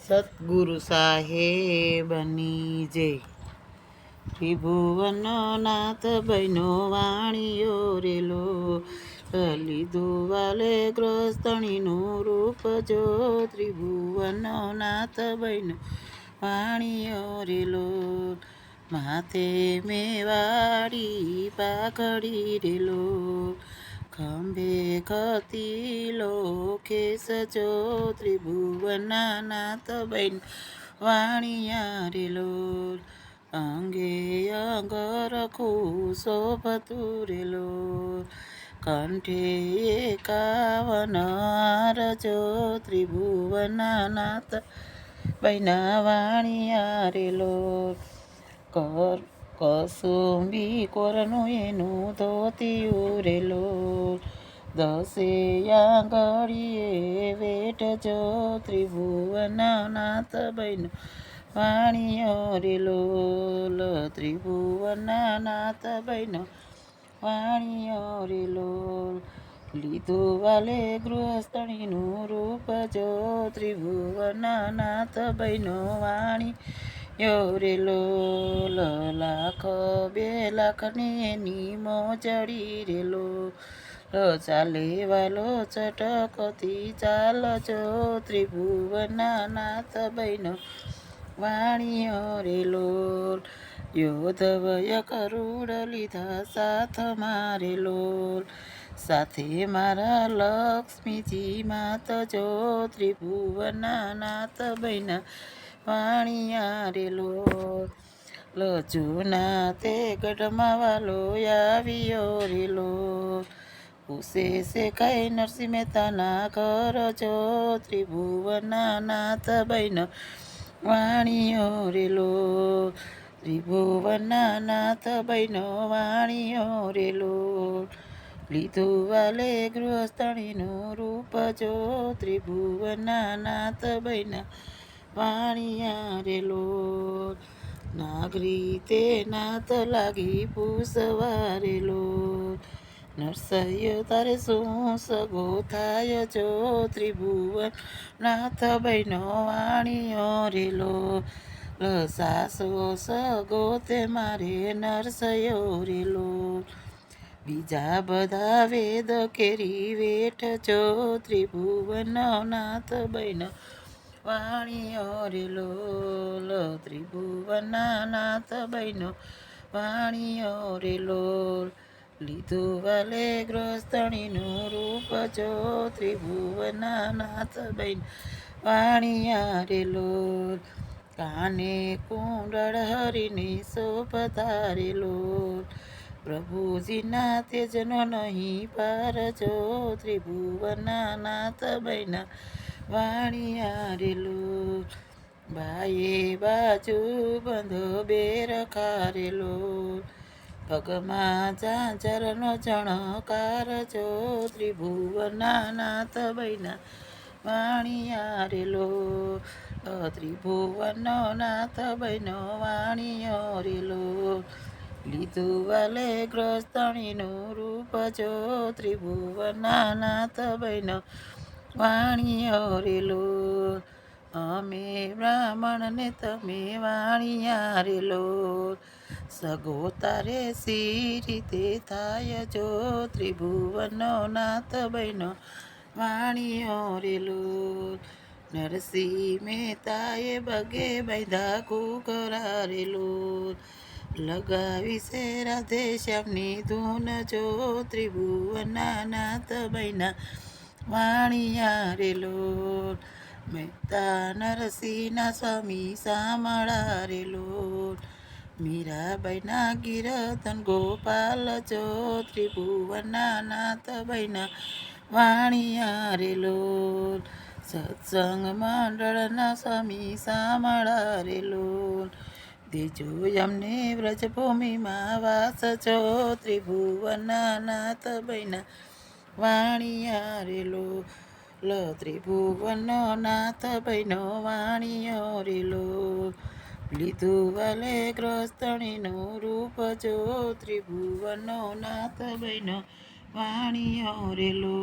સતગુરુ સાહેબની જય. ત્રિભુવનનો નાથ બહેનો વાણીયો રેલો, લીધું વાલે ગ્રસ્તણીનું રૂપ જો. ત્રિભુવનનો નાથ બહેનો વાણીયો રેલો, માથે મેવાડી પાઘડી રેલો, ખંભે ખતીલો કેસ જો. ત્રિભુવનના નાથ બહેન વાણિયા રેલો, અંગે અંગરખું શોભતું રેલો, કંઠે 51 હાર જો. ત્રિભુવનના નાથ બહેન વાણિયા રેલો, કસુંબી કોરનું એનું ધોતિયું રેલો, 10 આંગળીએ વેઠજો. ત્રિભુવનના નાથ બહેન વાણિયો રેલો, ત્રિભુવનના નાથ બહેન વાણિયો રેલો, લીધું વાલે ગૃહસ્થણીનું રૂપ જો. ત્રિભુવનના નાથ બહેનો વાણિયો રેલો, 1,00,000 2 લાખની એની મોજડી રેલો, ચાલે વાલો ચટકતી ચાલજો. ત્રિભુવનના નાથ બહેન વાણિયો રેલો, યોધવય કરુડ લીધા સાથમાં રેલો, સાથે મારા લક્ષ્મીજી માત જો. ત્રિભુવનના નાથ બહેન વાણિયા રેલો, લજુના તે ગઢમાં વાલો આવ્યો રેલો, પૂછે છે કઈ નરસિંહ મહેતાના ઘર જો. ત્રિભુવનના નાથ બહેન વાણિયો રેલો, ત્રિભુવનના નાથ બહેન વાણિયો રેલો, લીધું વાલે ગૃહસ્થણીનું રૂપ જો. ત્રિભુવનના નાથ બહેન વાણિયા રેલો, નાગરી તે નાથ લાગી પૂછવા રેલો, નરસૈયો તારે શું સગો થાય જો. ત્રિભુવન નાથ બહેનો વાણિયો રેલો, સાસો સગો તે મારે નરસૈયો રેલો, બીજા બધા વેદ કેરી વેઠજો. ત્રિભુવનનો નાથ બહેન વાણિયો રેલો, ત્રિભુવનના નાથ બહેનો વાણિયો રેલો, લીધું વાલે ગ્રસ્તણીનું રૂપ જો. ત્રિભુવનના નાથ બહેન વાણિયા રેલો, કાને કુંડળ હરીને શોભતા રેલો, પ્રભુજીના તેજનો નહીં પાર જો. ત્રિભુવનના નાથ બહેન વાણિયા રેલો, બાએ બાજુ બંધો બેર ખારેલો, પગમાં ઝાંઝરનો જણકાર જો. ત્રિભુવનના નાથ બહેન વાણિયા રેલો, ત્રિભુવનનો નાથ બહેન વાણિયો રેલો, લીધું વાલે ગ્રસ્તણીનું રૂપ જો. ત્રિભુવનના નાથ બહેન વાણિયો રેલો, અમે બ્રાહ્મણ ને તમે વાણિયા રેલો, સગો તારે સી રીતે થાય જો. ત્રિભુવનનો નાથ બહેન વાણિયો રેલો, નરસિંહ મહેતાએ બગે બાંધા ઘૂઘરા રેલો, લગાવી છે રાધે શ્યામની ધૂન જો. ત્રિભુવનના નાથ બહેન વાણિયા રેલો, મહેતા નરસિંહના સ્વામી સામળા રેલો, મીરાબાઈના ગિરધન ગોપાલ જો. ત્રિભુવનના નાથ બહેન વાણિયા રેલો, સત્સંગ મંડળના સ્વામી સામળા રેલો, દેજો અમને વ્રજભૂમિમાં વાસ જો. ત્રિભુવનના નાથ બહેન વાણિયા રેલો, ત્રિભુવનનો નાથ બહેન વાણિયો રેલો, લીધું વાલે ગ્રસ્તણીનું રૂપ જો. ત્રિભુવનનો નાથ બહેન વાણિયો રેલો.